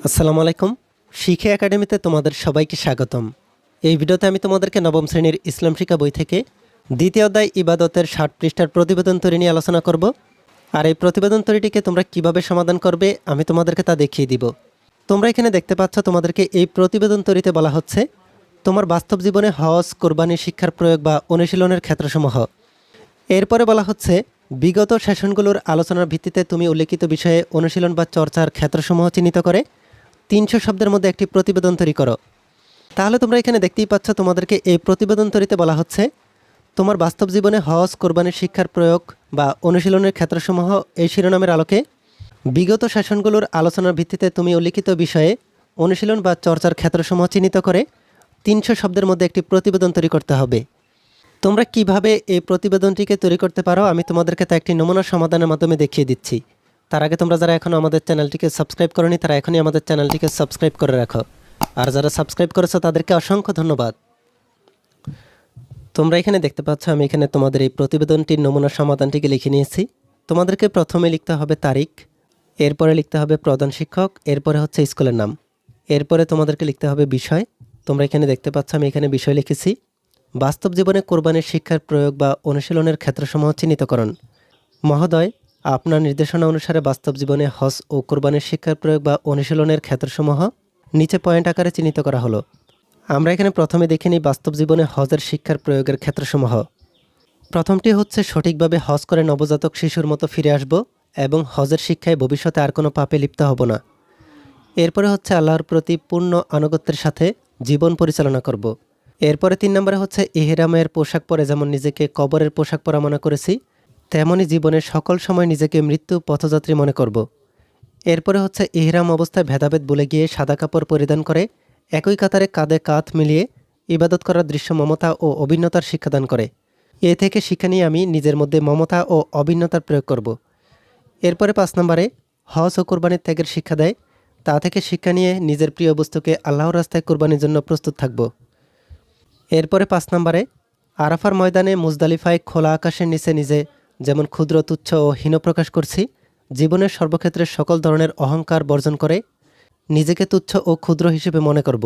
আসসালামু আলাইকুম। শিখে একাডেমিতে তোমাদের সবাইকে স্বাগতম। এই ভিডিওতে আমি তোমাদেরকে নবম শ্রেণীর ইসলাম শিক্ষা বই থেকে দ্বিতীয় অধ্যায় ইবাদতের 60 পৃষ্ঠার প্রতিবেদন তৈরি নিয়ে আলোচনা করব। আর এই প্রতিবেদন তৈরিটিকে তোমরা কিভাবে সমাধান করবে আমি তোমাদেরকে তা দেখিয়ে দিব। তোমরা এখানে দেখতে পাচ্ছ তোমাদেরকে এই প্রতিবেদন তৈরিতে বলা হচ্ছে তোমার বাস্তব জীবনে হজ, কোরবানি, শিক্ষার প্রয়োগ বা অনুশীলনের ক্ষেত্রসমূহ। এরপরে বলা হচ্ছে বিগত সেশনগুলোর আলোচনার ভিত্তিতে তুমি উল্লেখিত বিষয়ে অনুশীলন বা চর্চার ক্ষেত্রসমূহ চিহ্নিত করে 300 শব্দের মধ্যে একটি প্রতিবেদন তৈরি করো। তাহলে তোমরা এখানে দেখতেই পাচ্ছ তোমাদেরকে এই প্রতিবেদন তৈরিতে বলা হচ্ছে তোমার বাস্তব জীবনে হজ, কোরবানির, শিক্ষার প্রয়োগ বা অনুশীলনের ক্ষেত্রসমূহ এই শিরোনামের আলোকে বিগত সেশনগুলোর আলোচনার ভিত্তিতে তুমি উল্লেখিত বিষয়ে অনুশীলন বা চর্চার ক্ষেত্রসমূহ চিহ্নিত করে 300 শব্দের মধ্যে একটি প্রতিবেদন তৈরি করতে হবে। তোমরা কিভাবে এই প্রতিবেদনটিকে তৈরি করতে পারো আমি তোমাদেরকে তা একটি নমুনা সমাধানের মাধ্যমে দেখিয়ে দিচ্ছি। তার আগে তোমরা যারা এখনও আমাদের চ্যানেলটিকে সাবস্ক্রাইব করোনি তারা এখনই আমাদের চ্যানেলটিকে সাবস্ক্রাইব করে রাখো। আর যারা সাবস্ক্রাইব করেছো তাদেরকে অসংখ্য ধন্যবাদ। তোমরা এখানে দেখতে পাচ্ছ আমি এখানে তোমাদের এই প্রতিবেদনটির নমুনা সমাধানটিকে লিখে নিয়েছি। তোমাদেরকে প্রথমে লিখতে হবে তারিখ, এরপরে লিখতে হবে প্রধান শিক্ষক, এরপরে হচ্ছে স্কুলের নাম, এরপরে তোমাদেরকে লিখতে হবে বিষয়। তোমরা এখানে দেখতে পাচ্ছ আমি এখানে বিষয় লিখেছি বাস্তব জীবনে কোরবানির শিক্ষার প্রয়োগ বা অনুশীলনের ক্ষেত্রসমূহ চিহ্নিতকরণ। মহোদয়, আপনার নির্দেশনা অনুসারে বাস্তব জীবনে হজ ও কোরবানির শিক্ষার প্রয়োগ বা অনুশীলনের ক্ষেত্রসমূহ নিচে পয়েন্ট আকারে চিহ্নিত করা হলো। আমরা এখানে প্রথমে দেখে নিই বাস্তব জীবনে হজের শিক্ষার প্রয়োগের ক্ষেত্রসমূহ। প্রথমটি হচ্ছে সঠিকভাবে হজ করে নবজাতক শিশুর মতো ফিরে আসব এবং হজের শিক্ষায় ভবিষ্যতে আর কোনো পাপে লিপ্ত হব না। এরপরে হচ্ছে আল্লাহর প্রতি পূর্ণ আনুগত্যের সাথে জীবন পরিচালনা করব। এরপরে 3 নম্বরে হচ্ছে ইহরামের পোশাক পরে যেমন নিজেকে কবরের পোশাক পরা মনে করেছি তেমনই জীবনের সকল সময় নিজেকে মৃত্যু পথযাত্রী মনে করব। এরপরে হচ্ছে ইহরাম অবস্থায় ভেদাভেদ ভুলে গিয়ে সাদা কাপড় পরিধান করে একই কাতারে কাঁধে কাঁধ মিলিয়ে ইবাদত করার দৃশ্য মমতা ও অভিন্নতার শিক্ষাদান করে। এ থেকে শিক্ষা নিয়ে আমি নিজের মধ্যে মমতা ও অভিন্নতার প্রয়োগ করব। এরপরে 5 নম্বরে হজ ও কোরবানির ত্যাগের শিক্ষা দেয়, তা থেকে শিক্ষা নিয়ে নিজের প্রিয় বস্তুকে আল্লাহর রাস্তায় কোরবানির জন্য প্রস্তুত থাকব। এরপরে 5 নম্বরে আরাফার ময়দানে মুজদালিফায় খোলা আকাশের নিচে নিজে যেমন ক্ষুদ্র, তুচ্ছ ও হীন প্রকাশ করছি, জীবনের সর্বক্ষেত্রে সকল ধরনের অহংকার বর্জন করে নিজেকে তুচ্ছ ও ক্ষুদ্র হিসেবে মনে করব।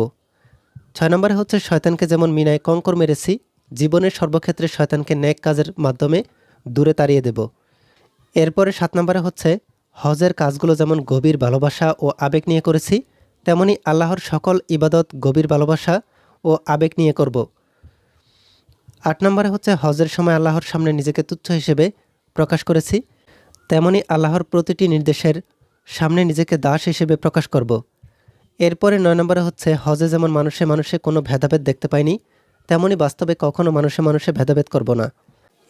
6 নম্বরে হচ্ছে শয়তানকে যেমন মিনায় কঙ্কর মেরেছি, জীবনের সর্বক্ষেত্রে শয়তানকে নেক কাজের মাধ্যমে দূরে তাড়িয়ে দেব। এরপরে 7 নম্বরে হচ্ছে হজের কাজগুলো যেমন গভীর ভালোবাসা ও আবেগ নিয়ে করেছি তেমনি আল্লাহর সকল ইবাদত গভীর ভালোবাসা ও আবেগ নিয়ে করব। 8 নম্বরে হচ্ছে হজের সময় আল্লাহর সামনে নিজেকে তুচ্ছ হিসেবে প্রকাশ করেছি তেমনি আল্লাহর প্রতিটি নির্দেশের সামনে নিজেকে দাস হিসেবে প্রকাশ করব। এরপরে 9 নম্বরে হচ্ছে হজে যেমন মানুষে মানুষে কোনো ভেদাভেদ দেখতে পাইনি তেমনি বাস্তবে কখনো মানুষে মানুষে ভেদাভেদ করব না।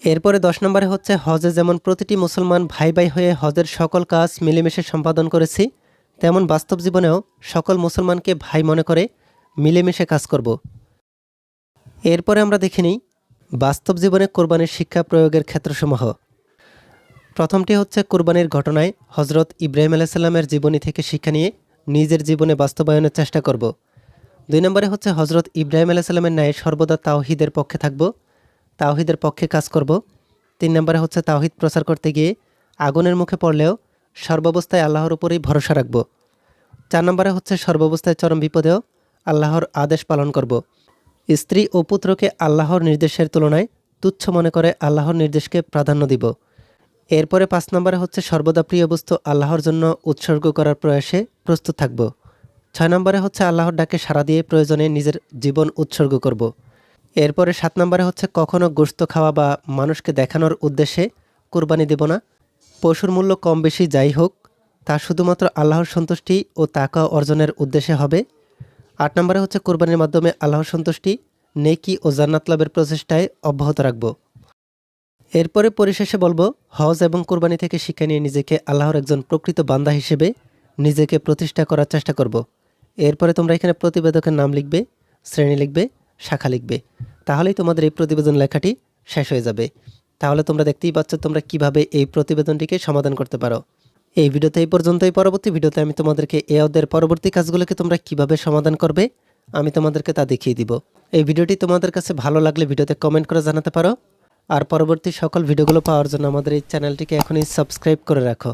এরপরে 10 নম্বরে হচ্ছে হজে যেমন প্রতিটি মুসলমান ভাই ভাই হয়ে হজের সকল কাজ মিলেমিশে সম্পাদন করেছি তেমন বাস্তব জীবনেও সকল মুসলমানকে ভাই মনে করে মিলেমিশে কাজ করব। এরপরে আমরা দেখে নিই বাস্তব জীবনে কোরবানির শিক্ষা প্রয়োগের ক্ষেত্রসমূহ। প্রথমটি হচ্ছে কোরবানির ঘটনায় হজরত ইব্রাহিম আলাইসাল্লামের জীবনী থেকে শিক্ষা নিয়ে নিজের জীবনে বাস্তবায়নের চেষ্টা করব। 2 নম্বরে হচ্ছে হজরত ইব্রাহিম আলাইসাল্লামের ন্যায় সর্বদা তাওহিদের পক্ষে থাকব, তাওহিদের পক্ষে কাজ করব। 3 নম্বরে হচ্ছে তাওহিদ প্রচার করতে গিয়ে আগুনের মুখে পড়লেও সর্বাবস্থায় আল্লাহর উপরেই ভরসা রাখব। 4 নম্বরে হচ্ছে সর্বাবস্থায় চরম বিপদেও আল্লাহর আদেশ পালন করব। স্ত্রী ও পুত্রকে আল্লাহর নির্দেশের তুলনায় তুচ্ছ মনে করে আল্লাহর নির্দেশকে প্রাধান্য দিব। এরপরে 5 নম্বরে হচ্ছে সর্বদা প্রিয় বস্তু আল্লাহর জন্য উৎসর্গ করার প্রয়াসে প্রস্তুত থাকব। 6 নম্বরে হচ্ছে আল্লাহর ডাকে সাড়া দিয়ে প্রয়োজনে নিজের জীবন উৎসর্গ করব। এরপরে 7 নম্বরে হচ্ছে কখনো গোশত খাওয়া বা মানুষকে দেখানোর উদ্দেশ্যে কুরবানি দেব না। পশুর মূল্য কম বেশি যাই হোক তা শুধুমাত্র আল্লাহর সন্তুষ্টি ও তাকওয়া অর্জনের উদ্দেশ্যে হবে। 8 নম্বরে হচ্ছে কুরবানির মাধ্যমে আল্লাহর সন্তুষ্টি, নেকি ও জান্নাত লাভের প্রচেষ্টায় অব্যাহত রাখব। এরপরে পরিশেষে বলবো হজ এবং কোরবানি থেকে শিক্ষা নিয়ে নিজেকে আল্লাহর একজন প্রকৃত বান্দা হিসেবে নিজেকে প্রতিষ্ঠা করার চেষ্টা করব। এরপরে তোমরা এখানে প্রতিবেদকের নাম লিখবে, শ্রেণী লিখবে, শাখা লিখবে। তাহলেই তোমাদের এই প্রতিবেদন লেখাটি শেষ হয়ে যাবে। তাহলে তোমরা দেখতেই পাচ্ছ তোমরা কিভাবে এই প্রতিবেদনটিকে সমাধান করতে পারো। এই ভিডিওতে এই পর্যন্তই। পরবর্তী ভিডিওতে আমি তোমাদেরকে এই অধ্যায়ের পরবর্তী কাজগুলোকে তোমরা কিভাবে সমাধান করবে আমি তোমাদেরকে তা দেখিয়ে দিব। এই ভিডিওটি তোমাদের কাছে ভালো লাগলে ভিডিওতে কমেন্ট করে জানাতে পারো। আর পরবর্তী সকল ভিডিওগুলো পাওয়ার জন্য আমাদের এই চ্যানেলটিকে এখনই সাবস্ক্রাইব করে রাখো।